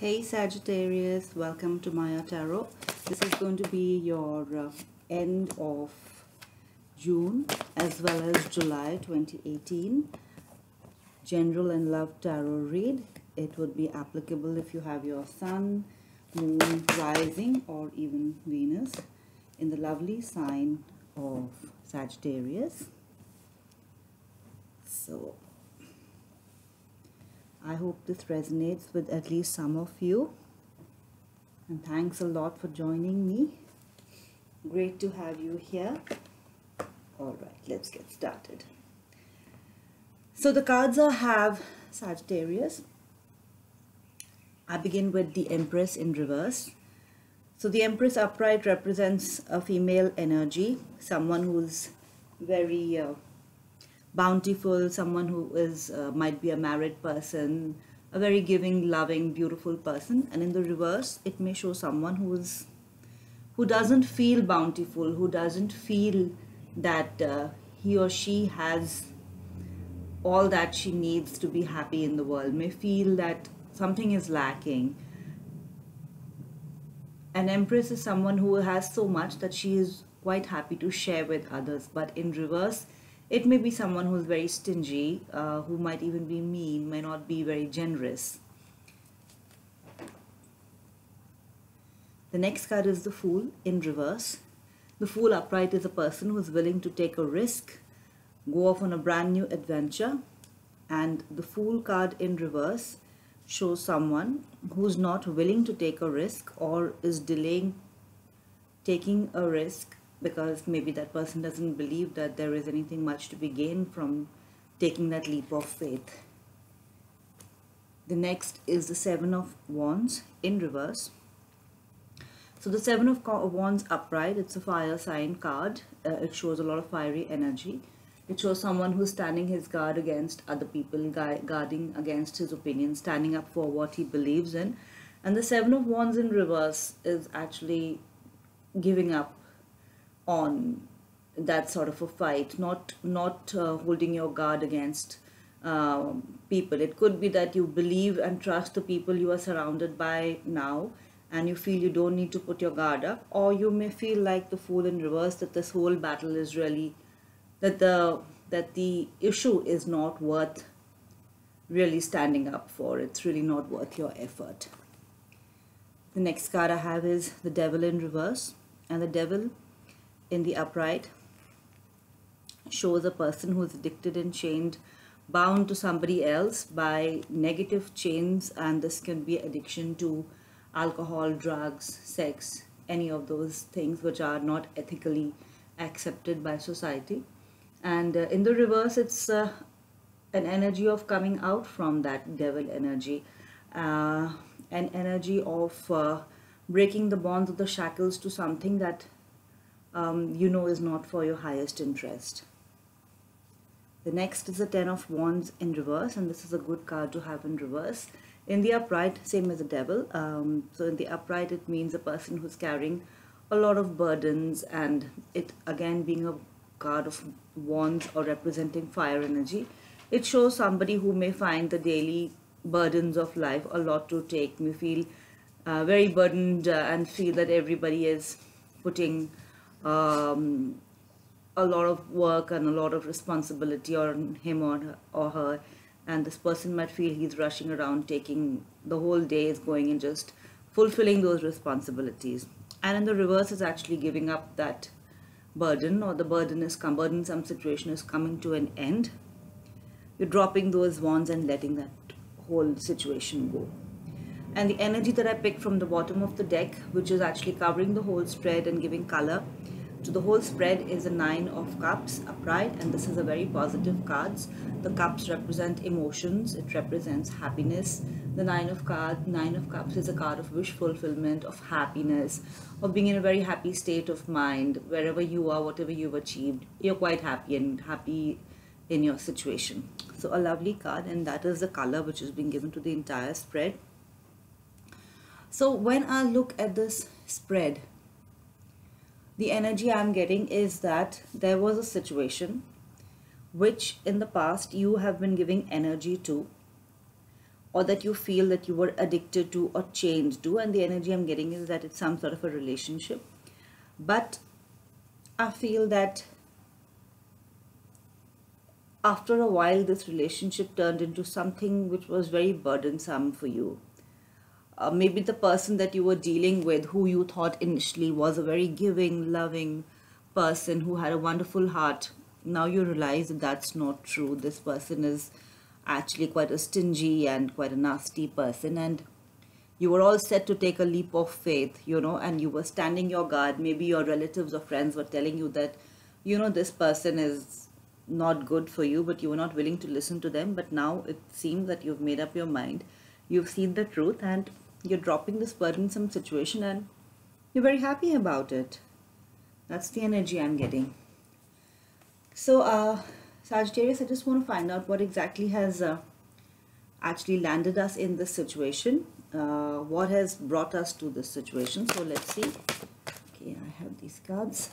Hey Sagittarius, welcome to Maya Tarot. This is going to be your end of June as well as July 2018 general and love tarot read. It would be applicable if you have your sun, moon, rising or even Venus in the lovely sign of Sagittarius. So I hope this resonates with at least some of you, and thanks a lot for joining me. Great to have you here. All right, let's get started. So the cards I have Sagittarius. I begin with the Empress in reverse. So the Empress upright represents a female energy, someone who's very bountiful, someone who is might be a married person, a very giving, loving, beautiful person. And in the reverse, it may show someone who doesn't feel bountiful, who doesn't feel that he or she has all that she needs to be happy in the world, may feel that something is lacking. An Empress is someone who has so much that she is quite happy to share with others, but in reverse, it may be someone who's very stingy, who might even be mean, may not be very generous. The next card is the Fool in reverse. The Fool upright is a person who's willing to take a risk, go off on a brand new adventure. And the Fool card in reverse shows someone who's not willing to take a risk or is delaying taking a risk, because maybe that person doesn't believe that there is anything much to be gained from taking that leap of faith. The next is the Seven of Wands in reverse. So the Seven of Wands upright, it's a fire sign card. It shows a lot of fiery energy. It shows someone who's standing his guard against other people, guarding against his opinion, standing up for what he believes in. And the Seven of Wands in reverse is actually giving up on that sort of a fight, not holding your guard against people. It could be that you believe and trust the people you are surrounded by now, and you feel you don't need to put your guard up, or you may feel like the Fool in reverse, that this whole battle is really that the issue is not worth really standing up for. It's really not worth your effort. The next card I have is the Devil in reverse, and the Devil in the upright shows a person who is addicted and chained, bound to somebody else by negative chains, and this can be addiction to alcohol, drugs, sex, any of those things which are not ethically accepted by society. And in the reverse, it's an energy of coming out from that devil energy, an energy of breaking the bonds of the shackles to something that you know is not for your highest interest. The next is the Ten of Wands in reverse, and this is a good card to have in reverse. In the upright, same as the Devil. So in the upright, it means a person who's carrying a lot of burdens, and it again being a card of wands or representing fire energy, it shows somebody who may find the daily burdens of life a lot to take, may feel very burdened and feel that everybody is putting a lot of work and a lot of responsibility on him or her, and this person might feel he's rushing around, taking the whole day is going and just fulfilling those responsibilities. And in the reverse is actually giving up that burden, or the burdensome situation is coming to an end. You're dropping those wands and letting that whole situation go. And the energy that I picked from the bottom of the deck, which is actually covering the whole spread and giving color to the whole spread, is a Nine of Cups upright, and this is a very positive cards. The cups represent emotions, it represents happiness. The Nine of Cups is a card of wish fulfillment, of happiness, of being in a very happy state of mind. Wherever you are, whatever you've achieved, you're quite happy and happy in your situation. So a lovely card, and that is the color which has been given to the entire spread. So when I look at this spread, the energy I'm getting is that there was a situation which in the past you have been giving energy to, or that you feel that you were addicted to or chained to. And the energy I'm getting is that it's some sort of a relationship. But I feel that after a while, this relationship turned into something which was very burdensome for you. Maybe the person that you were dealing with, who you thought initially was a very giving, loving person who had a wonderful heart, now you realize that that's not true. This person is actually quite a stingy and quite a nasty person, and you were all set to take a leap of faith, and you were standing your guard. Maybe your relatives or friends were telling you that, this person is not good for you, but you were not willing to listen to them. But now it seems that you've made up your mind, you've seen the truth, and you're dropping this burdensome situation, and you're very happy about it. That's the energy I'm getting. So, Sagittarius, I just want to find out what exactly has actually landed us in this situation. What has brought us to this situation? So let's see. Okay, I have these cards.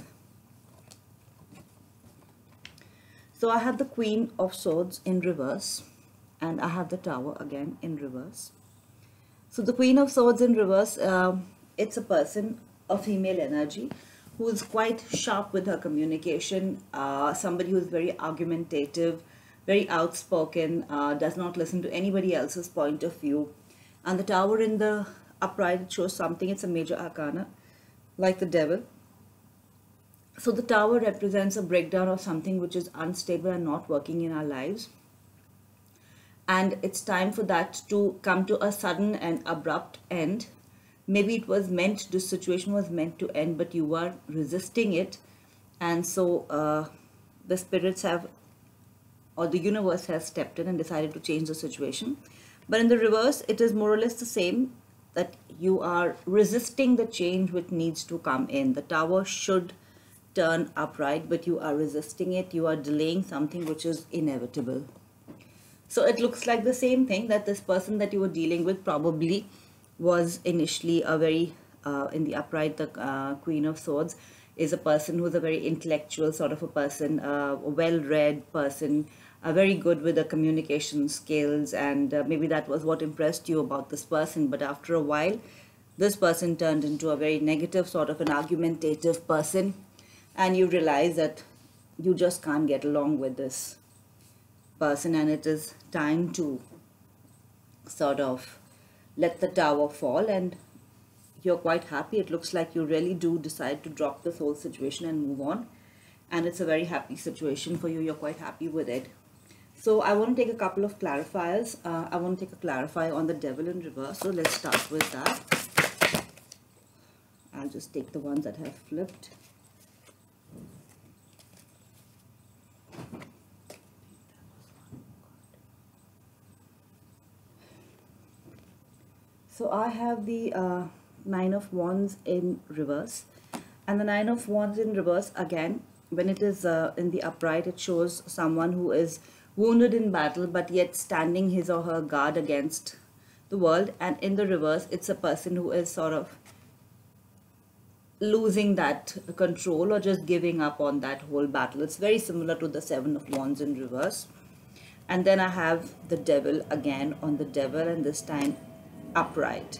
So I have the Queen of Swords in reverse, and I have the Tower again in reverse. So the Queen of Swords in reverse, it's a person, a female energy, who is quite sharp with her communication, somebody who is very argumentative, very outspoken, does not listen to anybody else's point of view. And the Tower in the upright shows something, it's a major arcana, like the Devil. So the Tower represents a breakdown of something which is unstable and not working in our lives. And it's time for that to come to a sudden and abrupt end. Maybe it was meant, this situation was meant to end, but you are resisting it. And so the spirits have, or the universe has stepped in and decided to change the situation. But in the reverse, it is more or less the same, that you are resisting the change which needs to come in. The Tower should turn upright, but you are resisting it. You are delaying something which is inevitable. So it looks like the same thing, that this person that you were dealing with probably was initially a very, in the upright, the Queen of Swords is a person who's a very intellectual sort of a person, a well-read person, very good with the communication skills, and maybe that was what impressed you about this person. But after a while, this person turned into a very negative sort of an argumentative person, and you realize that you just can't get along with this person, and it is time to sort of let the Tower fall, and you're quite happy. It looks like you really do decide to drop this whole situation and move on, and it's a very happy situation for you. You're quite happy with it. So I want to take a couple of clarifiers. I want to take a clarifier on the Devil in reverse. So let's start with that. I'll just take the ones that have flipped. So I have the Nine of Wands in reverse, and the Nine of Wands in reverse, again, when it is in the upright, it shows someone who is wounded in battle but yet standing his or her guard against the world, and in the reverse, it's a person who is sort of losing that control or just giving up on that whole battle. It's very similar to the Seven of Wands in reverse. And then I have the Devil again on the Devil, and this time upright.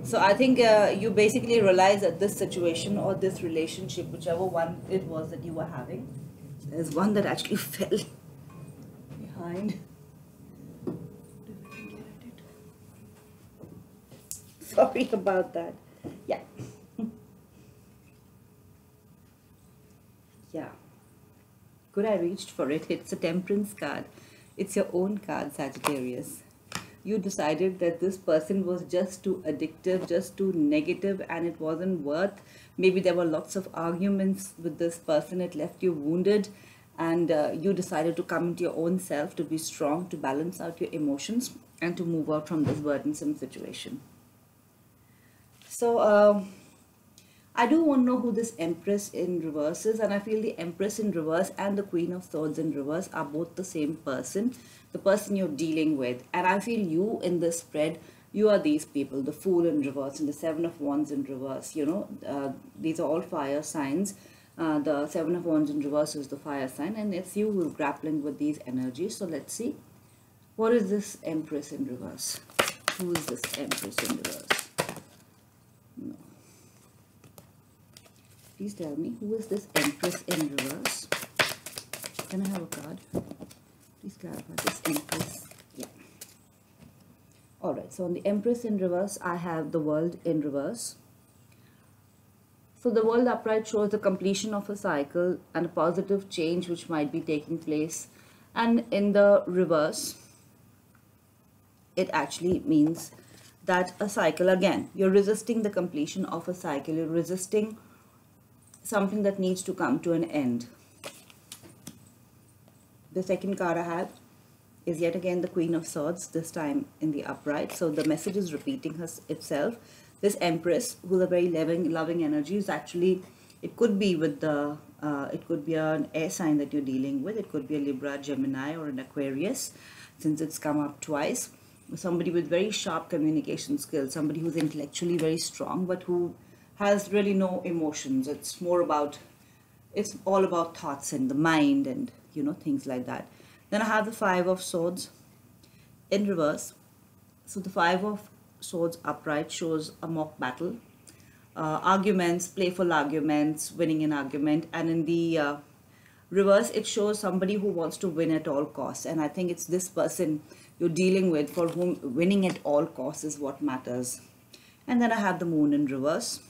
So I think you basically realize that this situation or this relationship, whichever one it was that you were having, there's one that actually fell behind. Sorry about that. Yeah. Yeah. Good, I reached for it. It's a Temperance card. It's your own card, Sagittarius. You decided that this person was just too addictive, just too negative, and it wasn't worth. Maybe there were lots of arguments with this person. It left you wounded, and you decided to come into your own self, to be strong, to balance out your emotions, and to move out from this burdensome situation. So, I do want to know who this Empress in reverse is, and I feel the Empress in reverse and the Queen of Swords in reverse are both the same person, the person you're dealing with. And I feel you in this spread, you are these people, the Fool in reverse and the Seven of Wands in reverse. These are all fire signs. The Seven of Wands in reverse is the fire sign, and it's you who is grappling with these energies. So let's see, what is this Empress in reverse? Who is this Empress in reverse? No. Please tell me, who is this Empress in reverse? Can I have a card? Please clarify this Empress. Yeah. Alright, so on the Empress in reverse, I have the World in reverse. So the World upright shows the completion of a cycle and a positive change which might be taking place. And in the reverse, it actually means that a cycle, again, you're resisting the completion of a cycle. You're resisting something that needs to come to an end. The second card I have is yet again the Queen of Swords, this time in the upright. So the message is repeating itself. This Empress, who's a very loving energy, is actually, it could be with the, it could be an air sign that you're dealing with. It could be a Libra, Gemini, or an Aquarius, since it's come up twice. Somebody with very sharp communication skills, somebody who's intellectually very strong, but who has really no emotions. It's more about, it's all about thoughts and the mind and, you know, things like that. Then I have the Five of Swords in reverse. So the Five of Swords upright shows a mock battle, arguments, playful arguments, winning an argument, and in the reverse it shows somebody who wants to win at all costs. And I think it's this person you're dealing with for whom winning at all costs is what matters. And then I have the Moon in reverse.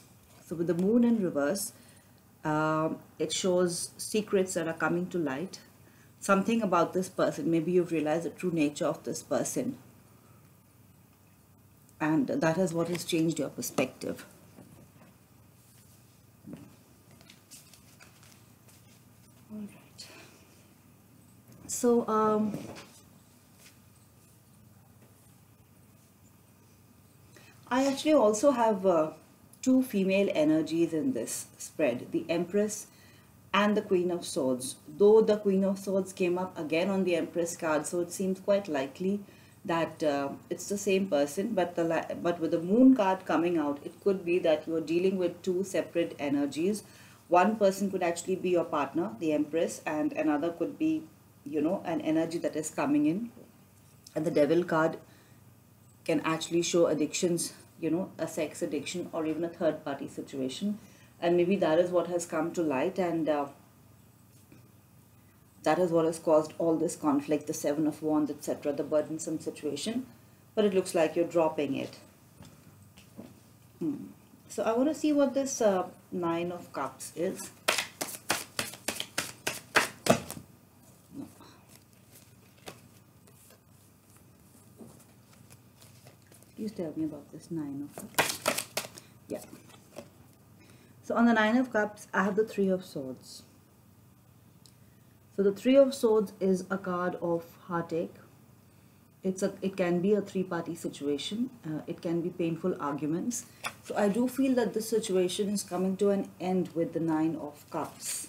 So with the Moon in reverse, it shows secrets that are coming to light. Something about this person, maybe you've realized the true nature of this person, and that is what has changed your perspective. All right. So I actually also have two female energies in this spread, the Empress and the Queen of Swords. Though the Queen of Swords came up again on the Empress card, so it seems quite likely that it's the same person, but with the Moon card coming out, it could be that you're dealing with two separate energies. One person could actually be your partner, the Empress, and another could be, you know, an energy that is coming in. And the Devil card can actually show addictions, you know, a sex addiction or even a third party situation. And maybe that is what has come to light, and that is what has caused all this conflict, the Seven of Wands, etc., the burdensome situation. But it looks like you're dropping it. So I want to see what this Nine of Cups is. No. Please tell me about this Nine of Cups. Yeah. So on the Nine of Cups, I have the Three of Swords. So the Three of Swords is a card of heartache. It can be a three-party situation. It can be painful arguments. So I do feel that this situation is coming to an end with the Nine of Cups.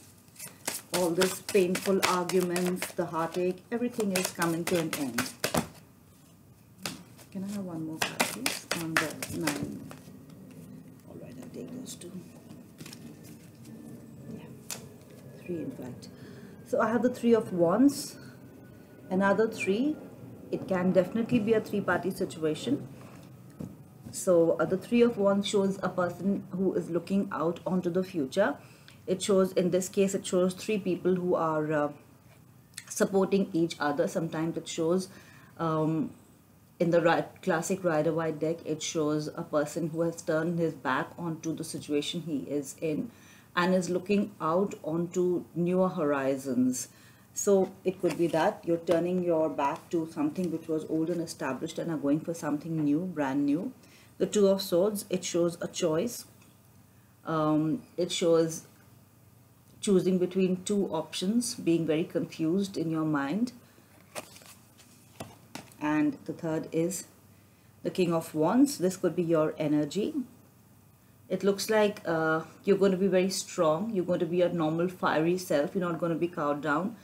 All this painful arguments, the heartache, everything is coming to an end. Can I have one more card, please, on the Nine? All right, I'll take those two. Yeah, three in fact. So I have the Three of Wands, another three. It can definitely be a three-party situation. So the Three of Wands shows a person who is looking out onto the future. It shows, in this case, it shows three people who are supporting each other. Sometimes it shows, in the classic Rider-Waite deck, it shows a person who has turned his back onto the situation he is in and is looking out onto newer horizons. So it could be that you're turning your back to something which was old and established and are going for something new, brand new. The Two of Swords, it shows a choice. It shows choosing between two options, being very confused in your mind. And the third is the King of Wands. This could be your energy. It looks like you're going to be very strong. You're going to be a normal fiery self. You're not going to be cowed down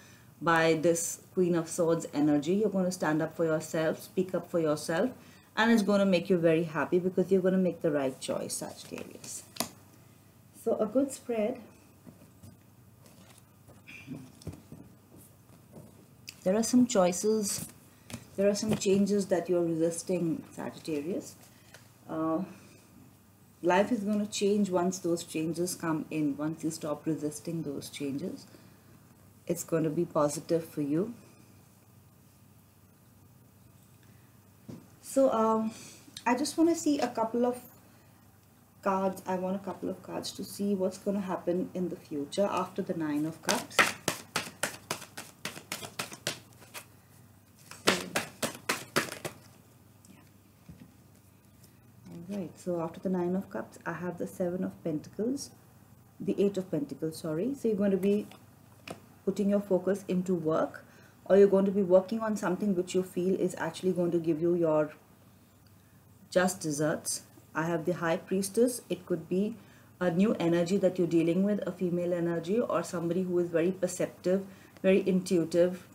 by this Queen of Swords energy. You're going to stand up for yourself, speak up for yourself, and it's going to make you very happy because you're going to make the right choice, Sagittarius. So a good spread. There are some choices, there are some changes that you're resisting, Sagittarius. Life is going to change once those changes come in. Once you stop resisting those changes, it's going to be positive for you. So I just want to see a couple of cards. I want a couple of cards to see what's going to happen in the future after the Nine of Cups. Alright, so after the Nine of Cups, I have the Seven of Pentacles, the Eight of Pentacles, sorry. So you're going to be putting your focus into work, or you're going to be working on something which you feel is actually going to give you your just desserts. I have the High Priestess. It could be a new energy that you're dealing with, a female energy, or somebody who is very perceptive, very intuitive.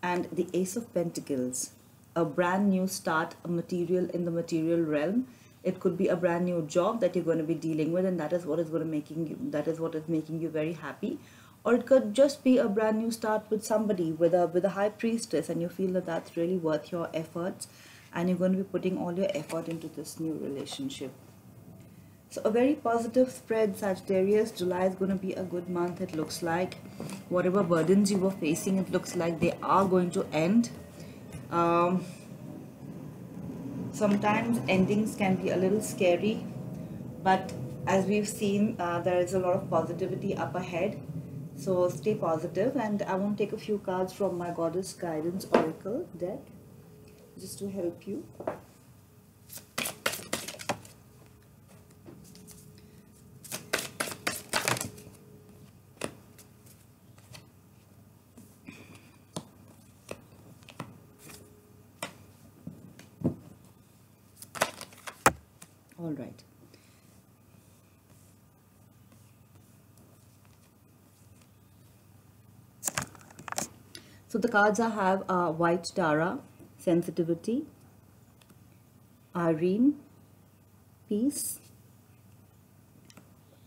And the Ace of Pentacles, a brand new start, a material in the material realm. It could be a brand new job that you're going to be dealing with, and that is what is going to making you very happy. Or it could just be a brand new start with somebody with a High Priestess, and you feel that that's really worth your efforts, and you're going to be putting all your effort into this new relationship. So a very positive spread, Sagittarius. July is going to be a good month. It looks like whatever burdens you were facing, it looks like they are going to end. Sometimes endings can be a little scary, but as we've seen, there is a lot of positivity up ahead. So stay positive, and I want to take a few cards from my Goddess Guidance Oracle deck just to help you. All right. So the cards I have are White Tara, Sensitivity, Irene, Peace,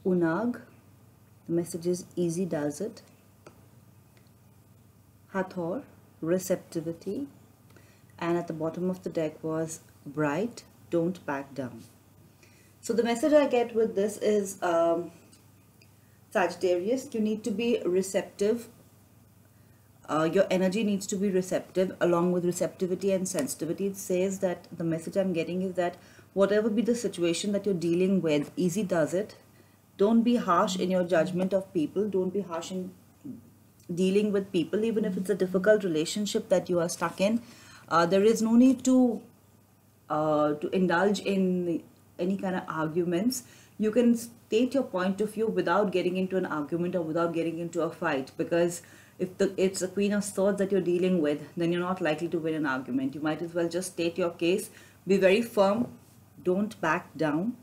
Unag, the message is Easy Does It, Hathor, Receptivity, and at the bottom of the deck was Bright, Don't Back Down. So the message I get with this is, Sagittarius, you need to be receptive. Your energy needs to be receptive. Along with receptivity and sensitivity, it says that the message I'm getting is that whatever be the situation that you're dealing with, easy does it. Don't be harsh in your judgment of people. Don't be harsh in dealing with people, even if it's a difficult relationship that you are stuck in. There is no need to indulge in any kind of arguments. You can state your point of view without getting into an argument or without getting into a fight, because if it's a Queen of Swords that you're dealing with, then you're not likely to win an argument. You might as well just state your case, be very firm, don't back down,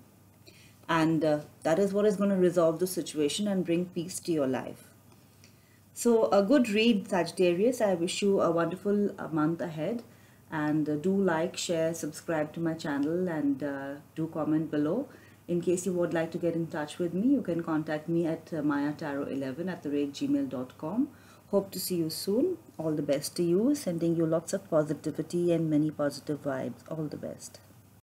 and that is what is going to resolve the situation and bring peace to your life. So a good read, Sagittarius. I wish you a wonderful month ahead, and do like, share, subscribe to my channel, and do comment below. In case you would like to get in touch with me, you can contact me at mayatarot11@gmail.com. Hope to see you soon. All the best to you. Sending you lots of positivity and many positive vibes. All the best.